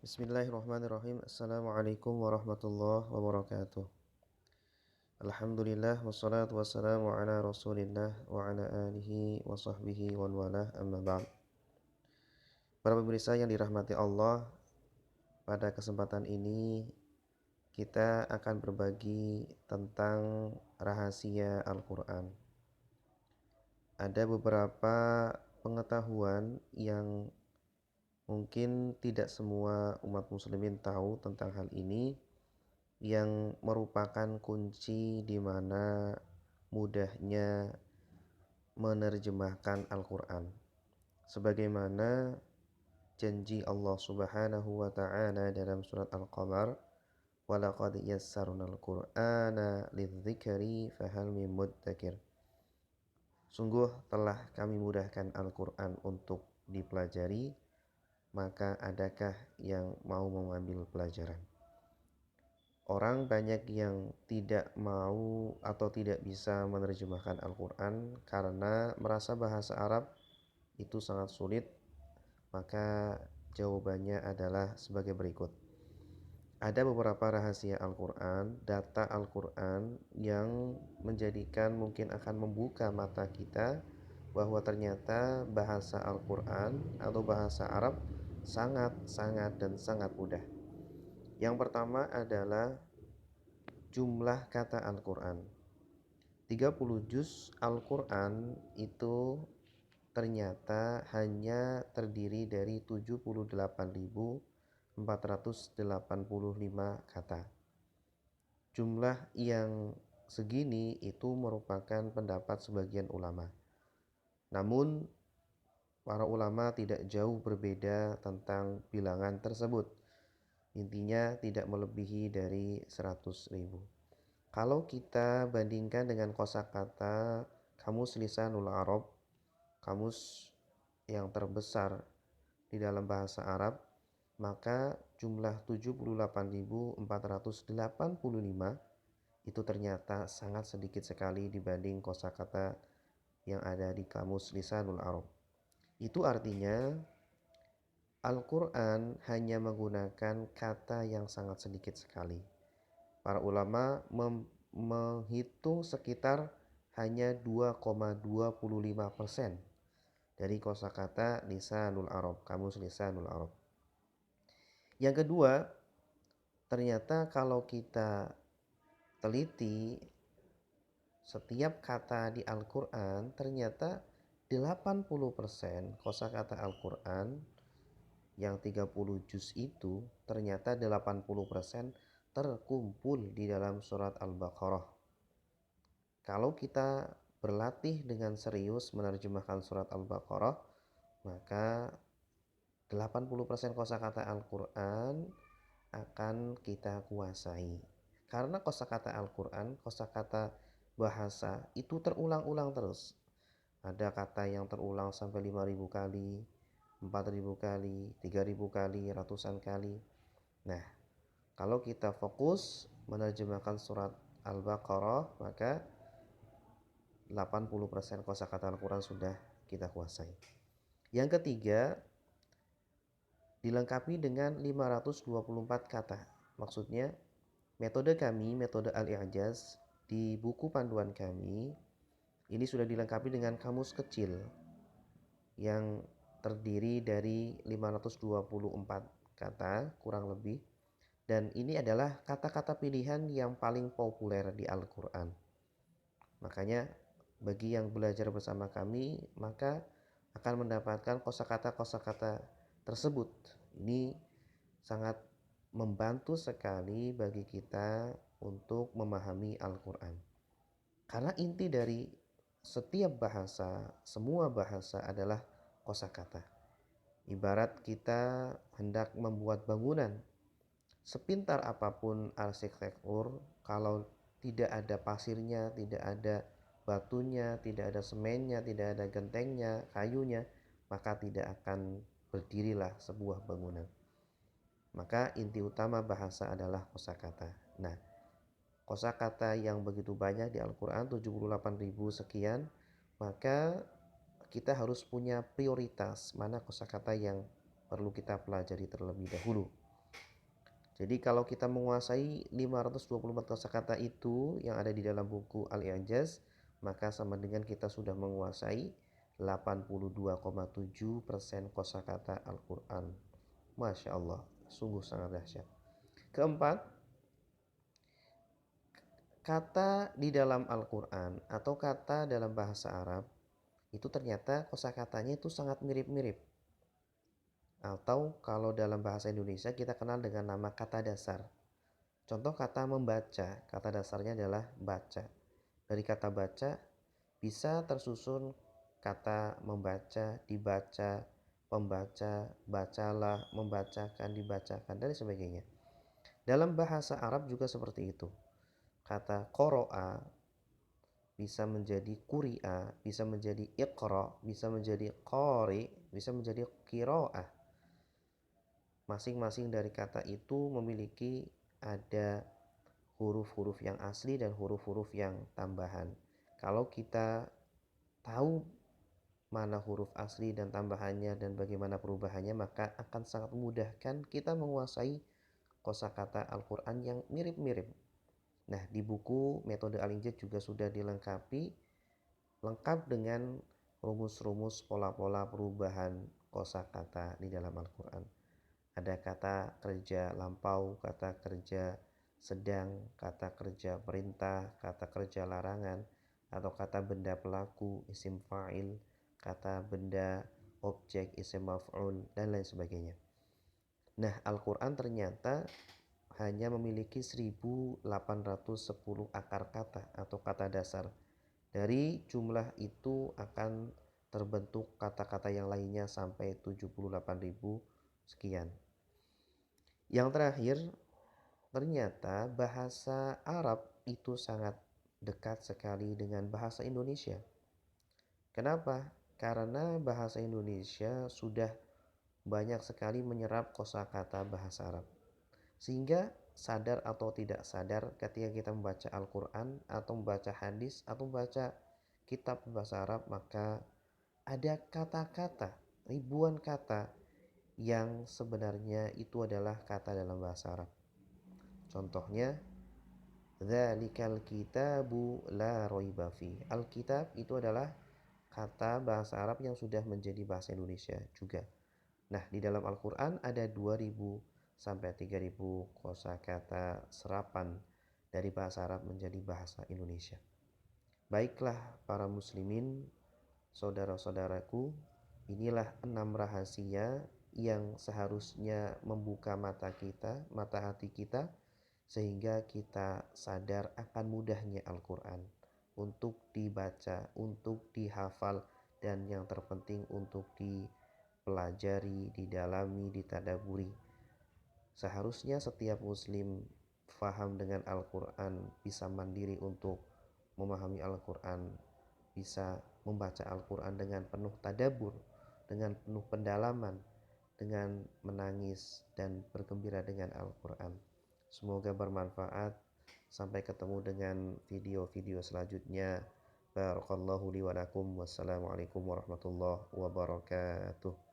Bismillahirrahmanirrahim. Assalamualaikum warahmatullahi wabarakatuh. Alhamdulillah wassalatu wassalamu ala Rasulillah wa ala alihi wa sahbihi wa walah amma ba'd. Para pemirsa yang dirahmati Allah, pada kesempatan ini kita akan berbagi tentang rahasia Al-Qur'an. Ada beberapa pengetahuan yang mungkin tidak semua umat muslimin tahu tentang hal ini, yang merupakan kunci di mana mudahnya menerjemahkan Al-Qur'an. Sebagaimana janji Allah Subhanahu wa taala dalam surat Al-Qamar, "Walaqad yassarnal Qur'ana lidzikri fahal mim muddakir." Sungguh telah kami mudahkan Al-Qur'an untuk dipelajari, maka adakah yang mau mengambil pelajaran? Orang banyak yang tidak mau atau tidak bisa menerjemahkan Al-Qur'an karena merasa bahasa Arab itu sangat sulit. Maka jawabannya adalah sebagai berikut. Ada beberapa rahasia Al-Qur'an, data Al-Qur'an yang menjadikan mungkin akan membuka mata kita bahwa ternyata bahasa Al-Qur'an atau bahasa Arab sangat mudah. Yang pertama adalah jumlah kata Al-Qur'an. 30 juz Al-Qur'an itu ternyata hanya terdiri dari 78.485 kata. Jumlah yang segini itu merupakan pendapat sebagian ulama. Namun para ulama tidak jauh berbeda tentang bilangan tersebut. Intinya tidak melebihi dari 100.000. Kalau kita bandingkan dengan kosakata Kamus Lisanul Arab, kamus yang terbesar di dalam bahasa Arab, maka jumlah 78.485 itu ternyata sangat sedikit sekali dibanding kosakata yang ada di Kamus Lisanul Arab. Itu artinya Al-Qur'an hanya menggunakan kata yang sangat sedikit sekali. Para ulama menghitung sekitar hanya 2,25% dari kosakata Lisanul Arab, Kamus Lisanul Arab. Yang kedua, ternyata kalau kita teliti setiap kata di Al-Qur'an, ternyata 80% kosakata Al-Qur'an yang 30 juz itu ternyata 80% terkumpul di dalam surat Al-Baqarah. Kalau kita berlatih dengan serius menerjemahkan surat Al-Baqarah, maka 80% kosakata Al-Qur'an akan kita kuasai. Karena kosakata Al-Qur'an, kosakata bahasa itu terulang-ulang terus. Ada kata yang terulang sampai 5.000 kali, 4.000 kali, 3.000 kali, ratusan kali. Nah, kalau kita fokus menerjemahkan surat Al-Baqarah, maka 80% kosakata Al-Qur'an sudah kita kuasai. Yang ketiga, dilengkapi dengan 524 kata. Maksudnya, metode kami, metode Al-I'jaz di buku panduan kami, ini sudah dilengkapi dengan kamus kecil yang terdiri dari 524 kata kurang lebih. Dan ini adalah kata-kata pilihan yang paling populer di Al-Qur'an. Makanya bagi yang belajar bersama kami, maka akan mendapatkan kosakata-kosakata tersebut. Ini sangat membantu sekali bagi kita untuk memahami Al-Qur'an. Karena inti dari setiap bahasa, semua bahasa adalah kosakata. Ibarat kita hendak membuat bangunan, sepintar apapun arsitektur, kalau tidak ada pasirnya, tidak ada batunya, tidak ada semennya, tidak ada gentengnya, kayunya, maka tidak akan berdirilah sebuah bangunan. Maka inti utama bahasa adalah kosakata. Nah, kosakata yang begitu banyak di Al-Qur'an 78.000 sekian, maka kita harus punya prioritas mana kosakata yang perlu kita pelajari terlebih dahulu. Jadi kalau kita menguasai 524 kosakata itu yang ada di dalam buku Al-I'jaz, maka sama dengan kita sudah menguasai 82,7% kosakata Al-Quran. Masya Allah, sungguh sangat dahsyat. Keempat, kata di dalam Al-Quran atau kata dalam bahasa Arab itu ternyata kosakatanya itu sangat mirip-mirip. Atau kalau dalam bahasa Indonesia kita kenal dengan nama kata dasar. Contoh kata membaca, kata dasarnya adalah baca. Dari kata baca bisa tersusun kata membaca, dibaca, pembaca, bacalah, membacakan, dibacakan, dan sebagainya. Dalam bahasa Arab juga seperti itu. Kata qoro'a bisa menjadi kuri'a, bisa menjadi iqra, bisa menjadi qori, bisa menjadi qira'ah. Masing-masing dari kata itu memiliki ada huruf-huruf yang asli dan huruf-huruf yang tambahan. Kalau kita tahu mana huruf asli dan tambahannya dan bagaimana perubahannya, maka akan sangat memudahkan kita menguasai kosakata Al-Quran yang mirip-mirip. Nah, di buku metode Al-I'jaz juga sudah dilengkapi lengkap dengan rumus-rumus pola-pola perubahan kosakata di dalam Al-Quran. Ada kata kerja lampau, kata kerja sedang, kata kerja perintah, kata kerja larangan, atau kata benda pelaku, isim fa'il, kata benda objek, isim maf'ul, dan lain sebagainya. Nah, Al-Quran ternyata hanya memiliki 1810 akar kata atau kata dasar. Dari jumlah itu akan terbentuk kata-kata yang lainnya sampai 78.000 sekian. Yang terakhir, ternyata bahasa Arab itu sangat dekat sekali dengan bahasa Indonesia. Kenapa? Karena bahasa Indonesia sudah banyak sekali menyerap kosakata bahasa Arab. Sehingga sadar atau tidak sadar ketika kita membaca Al-Quran atau membaca hadis atau membaca kitab bahasa Arab, maka ada kata-kata, ribuan kata yang sebenarnya itu adalah kata dalam bahasa Arab. Contohnya, dzalikal kitabu la raiba fi. Alkitab itu adalah kata bahasa Arab yang sudah menjadi bahasa Indonesia juga. Nah, di dalam Al-Qur'an ada 2000 sampai 3000 kosakata serapan dari bahasa Arab menjadi bahasa Indonesia. Baiklah para muslimin, saudara-saudaraku, inilah 6 rahasia yang seharusnya membuka mata kita, mata hati kita, sehingga kita sadar akan mudahnya Al-Quran untuk dibaca, untuk dihafal, dan yang terpenting untuk dipelajari, didalami, ditadaburi. Seharusnya setiap muslim faham dengan Al-Quran, bisa mandiri untuk memahami Al-Quran, bisa membaca Al-Quran dengan penuh tadabbur, dengan penuh pendalaman, dengan menangis dan bergembira dengan Al-Quran. Semoga bermanfaat. Sampai ketemu dengan video-video selanjutnya. Barakallahu li wa lakum. Wassalamualaikum warahmatullahi wabarakatuh.